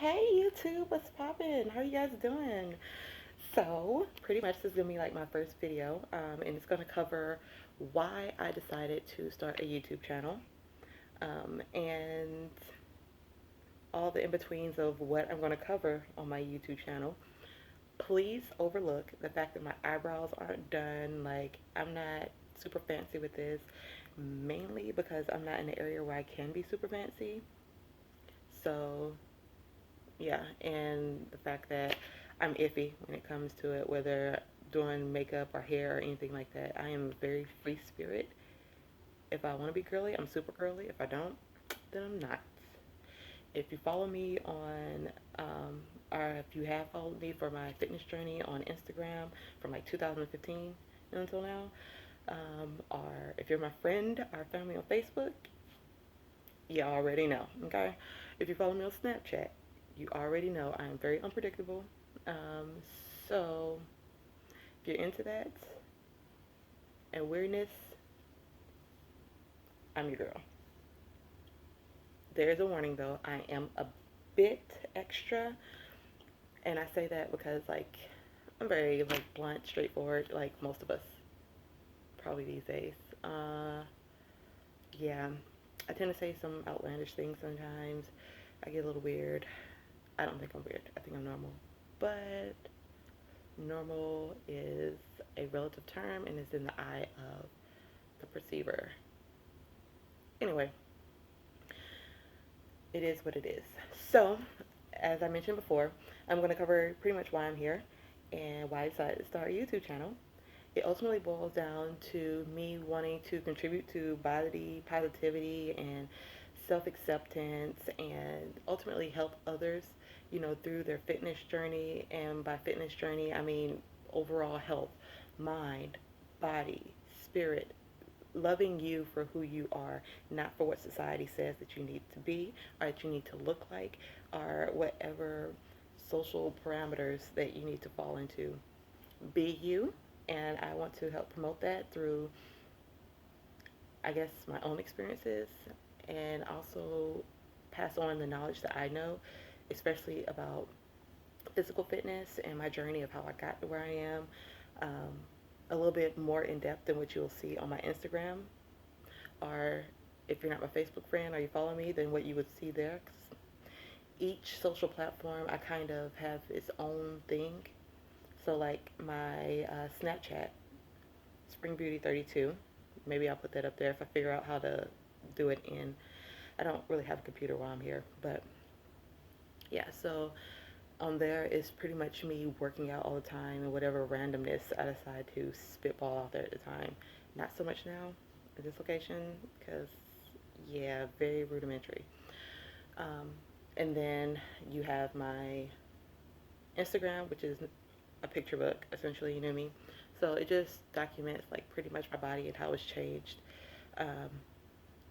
Hey YouTube, what's poppin'? How you guys doing? So, pretty much this is gonna be like my first video, and it's gonna cover why I decided to start a YouTube channel, and all the in-betweens of what I'm gonna cover on my YouTube channel. Please overlook the fact that my eyebrows aren't done. Like, I'm not super fancy with this, mainly because I'm not in an area where I can be super fancy. So, yeah, and the fact that I'm iffy when it comes to it, whether doing makeup or hair or anything like that. I am a very free spirit. If I want to be curly, I'm super curly. If I don't, then I'm not. If you follow me on, or if you have followed me for my fitness journey on Instagram from like 2015 until now, or if you're my friend or family on Facebook, you already know, okay? If you follow me on Snapchat, you already know I am very unpredictable. Um, so if you're into that and weirdness, I'm your girl. There is a warning though. I am a bit extra, and I say that because like I'm very like blunt, straightforward, like most of us probably these days. Uh, yeah, I tend to say some outlandish things sometimes. I get a little weird. I don't think I'm weird. I think I'm normal, but normal is a relative term and is in the eye of the perceiver. Anyway, it is what it is. So, as I mentioned before, I'm going to cover pretty much why I'm here and why I decided to start a YouTube channel. It ultimately boils down to me wanting to contribute to body positivity and self acceptance and ultimately help others, through their fitness journey. And by fitness journey, I mean overall health, mind, body, spirit, loving you for who you are, not for what society says that you need to be or that you need to look like or whatever social parameters that you need to fall into. Be you, and I want to help promote that through, I guess, my own experiences and also pass on the knowledge that I know, especially about physical fitness and my journey of how I got to where I am. Um, a little bit more in depth than what you'll see on my Instagram, or if you're not my Facebook friend or you follow me, then what you would see there. 'Cause each social platform, I kind of have its own thing. So, like my Snapchat, Spring Beauty 32. Maybe I'll put that up there if I figure out how to do it in. I don't really have a computer while I'm here, but yeah. So on there is pretty much me working out all the time and whatever randomness I decide to spitball out there at the time. Not so much now at this location because yeah, very rudimentary. Um, and then you have my Instagram, which is a picture book, essentially, you know what I mean? So it just documents like pretty much my body and how it's changed um,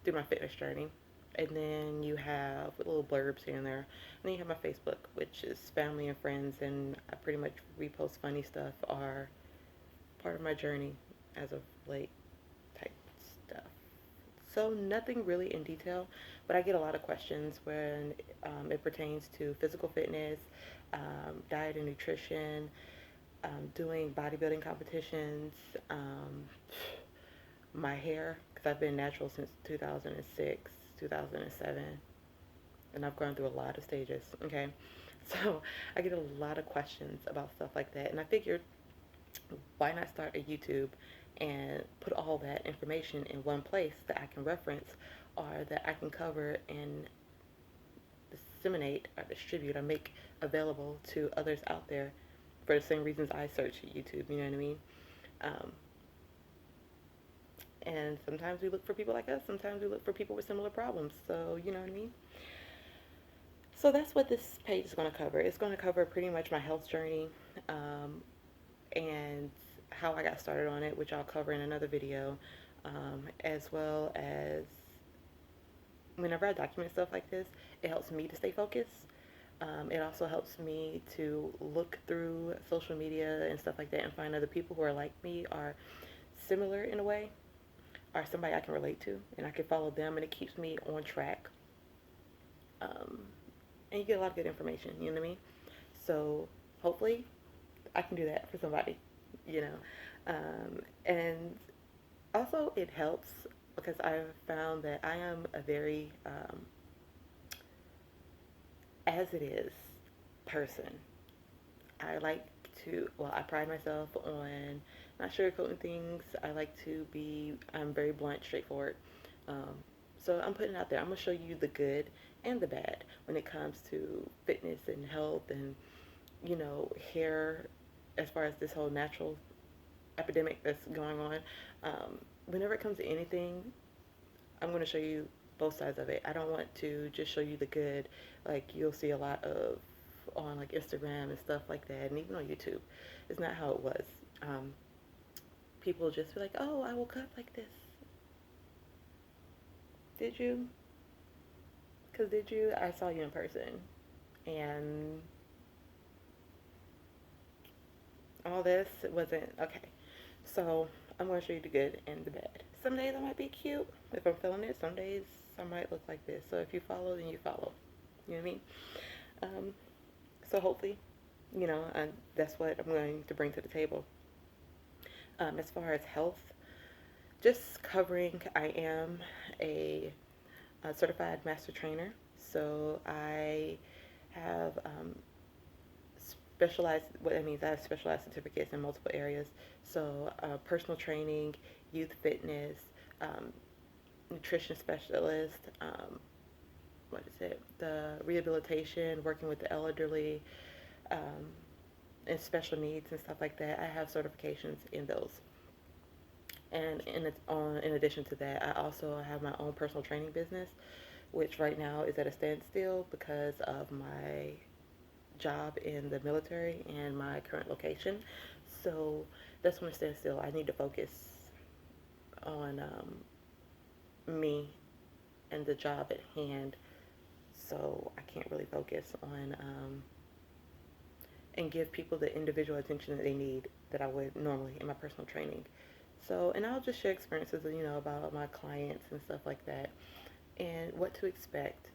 through my fitness journey. And then you have little blurbs here and there. And then you have my Facebook, which is family and friends, and I pretty much repost funny stuff or part of my journey as of late type stuff. So nothing really in detail, but I get a lot of questions when it pertains to physical fitness, diet and nutrition, doing bodybuilding competitions, my hair, because I've been natural since 2006, 2007, and I've gone through a lot of stages, okay? So I get a lot of questions about stuff like that, and I figured why not start a YouTube and put all that information in one place that I can reference or that I can cover and disseminate or distribute or make available to others out there for the same reasons I search YouTube, you know what I mean? Um, and sometimes we look for people like us, sometimes we look for people with similar problems, so you know what I mean? So that's what this page is going to cover. It's going to cover pretty much my health journey um, and how I got started on it, which I'll cover in another video, as well as whenever I document stuff like this, it helps me to stay focused. It also helps me to look through social media and stuff like that and find other people who are like me or similar in a way, or somebody I can relate to, and I can follow them, and it keeps me on track. Um, and you get a lot of good information, you know what I mean? So hopefully I can do that for somebody, you know. And also it helps because I've found that I am a very as it is person. I like well, I pride myself on not sugarcoating things. I like to I'm very blunt, straightforward. Um, so I'm putting it out there. I'm going to show you the good and the bad when it comes to fitness and health and, hair as far as this whole natural epidemic that's going on. Whenever it comes to anything, I'm going to show you both sides of it. I don't want to just show you the good, like you'll see a lot of on like Instagram and stuff like that, and even on YouTube. It's not how it was. Um, People just be like, "Oh, I woke up like this." Did you? Cause did you? I saw you in person, and all this wasn't okay. So I'm going to show you the good and the bad. Some days I might be cute if I'm feeling it. Some days I might look like this. So if you follow, then you follow. You know what I mean? Um, so hopefully, and that's what I'm going to bring to the table. As far as health, just covering, I am a certified master trainer. So I have specialized, what that means, I have specialized certificates in multiple areas. So personal training, youth fitness, um, nutrition specialist, what is it, the rehabilitation, working with the elderly, um, and special needs and stuff like that. I have certifications in those. And in addition to that, I also have my own personal training business, which right now is at a standstill because of my job in the military and my current location. So that's when it stands still. I need to focus on me and the job at hand. So I can't really focus on and give people the individual attention that they need that I would normally in my personal training. So, and I'll just share experiences, about my clients and stuff like that, and what to expect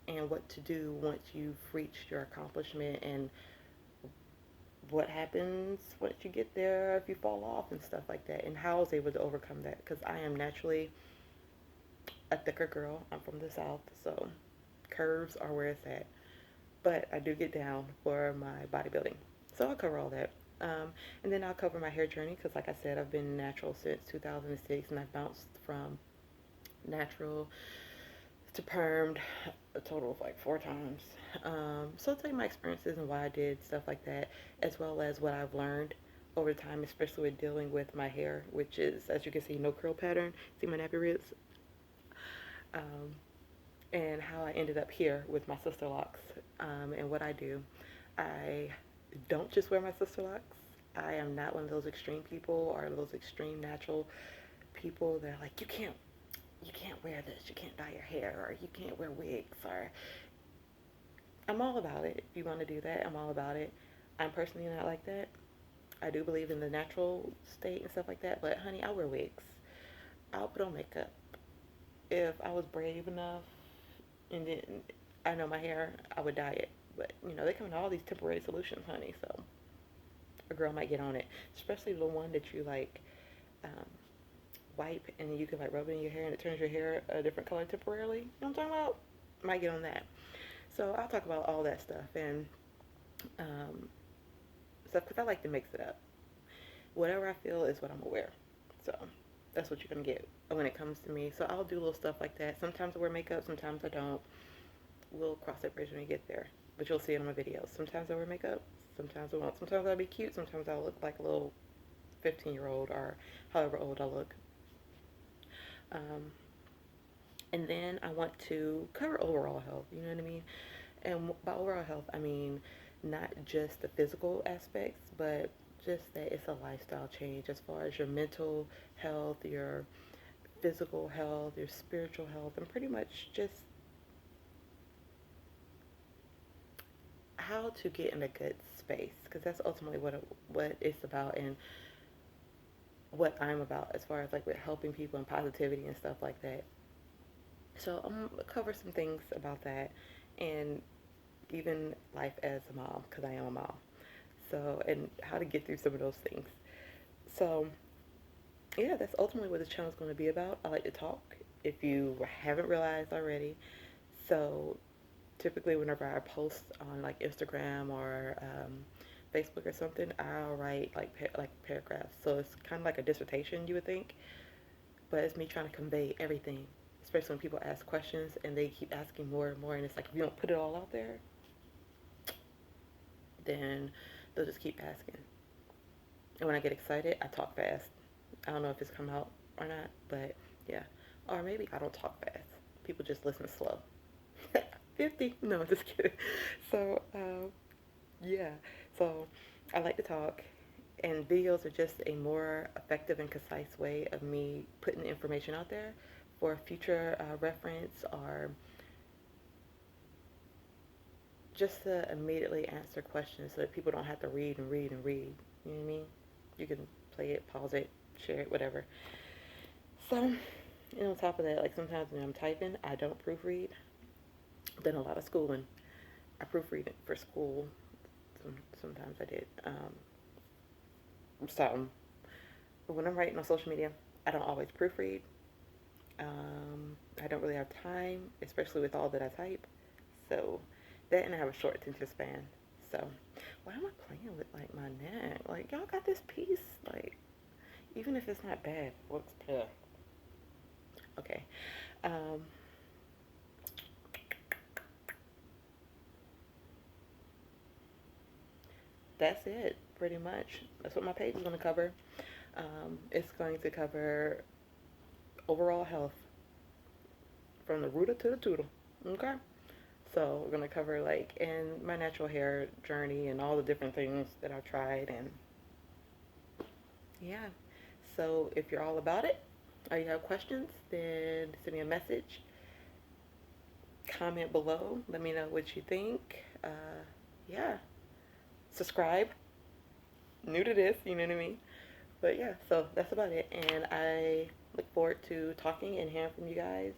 and what to do once you've reached your accomplishment and what happens once you get there if you fall off and stuff like that, and how I was able to overcome that because I am naturally a thicker girl. I'm from the South, so curves are where it's at. But I do get down for my bodybuilding. So I'll cover all that. And then I'll cover my hair journey because, like I said, I've been natural since 2006 and I've bounced from natural to permed a total of like 4 times. So I'll tell you my experiences and why I did stuff like that, as well as what I've learned over time, especially with dealing with my hair, which is, as you can see, no curl pattern. See my nappy roots? Um, and how I ended up here with my sister locks. And what I do, I don't just wear my sister locks. I am not one of those extreme people or those extreme natural people that are like, you can't wear this, you can't dye your hair, or you can't wear wigs, or I'm all about it. If you want to do that, I'm all about it. I'm personally not like that. I do believe in the natural state and stuff like that, but honey, I wear wigs. I'll put on makeup. If I was brave enough and then I know my hair, I would dye it. But they come in all these temporary solutions, honey. So a girl might get on it, especially the one that you like um, wipe and then you can like rub it in your hair and it turns your hair a different color temporarily. You know what I'm talking about? Might get on that. So I'll talk about all that stuff and um, stuff because I like to mix it up. Whatever I feel is what I'm gonna wear. So that's what you're gonna get when it comes to me. So I'll do little stuff like that. Sometimes I wear makeup, sometimes I don't. We'll cross that bridge when we get there. But you'll see it in my videos. Sometimes I wear makeup, sometimes I won't. Sometimes I'll be cute, sometimes I'll look like a little 15-year-old or however old I look. Um, and then I want to cover overall health, you know what I mean? And by overall health, I mean not just the physical aspects, but just that it's a lifestyle change as far as your mental health, your physical health, your spiritual health, and pretty much just how to get in a good space because that's ultimately what it's about and what I'm about as far as like with helping people and positivity and stuff like that. So I'm gonna cover some things about that and even life as a mom, because I am a mom. So, and how to get through some of those things. So, yeah, that's ultimately what this channel is going to be about. I like to talk, if you haven't realized already. So, typically, whenever I post on like Instagram or Facebook or something, I'll write like paragraphs. So it's kind of like a dissertation, you would think, but it's me trying to convey everything. Especially when people ask questions and they keep asking more and more, and it's like if you don't put it all out there, then they'll just keep asking. And when I get excited, I talk fast. I don't know if it's come out or not, but yeah. Or maybe I don't talk fast. People just listen slow. 50? No, just kidding. So, yeah. So, I like to talk, and videos are just a more effective and concise way of me putting information out there for future reference, or just to immediately answer questions so that people don't have to read and read and read. You know what I mean? You can play it, pause it, share it, whatever. So, and on top of that, like sometimes when I'm typing, I don't proofread. Done a lot of schooling. I proofread it for school. Sometimes I did. So, but when I'm writing on social media, I don't always proofread. I don't really have time, especially with all that I type. So, that, and I have a short attention span. So, why am I playing with like my neck? Like, y'all got this piece. Like, even if it's not bad, looks bad. Okay. Um, that's it, pretty much. That's what my page is going to cover. It's going to cover overall health from the rooter to the tootle. Okay? So we're going to cover like in my natural hair journey and all the different things that I've tried, and yeah. So if you're all about it or you have questions, then send me a message, comment below, let me know what you think. Yeah. Subscribe. New to this, you know what I mean? But yeah, so that's about it. And I look forward to talking and hearing from you guys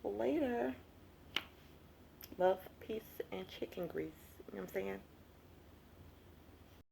later. Love, peace, and chicken grease. You know what I'm saying?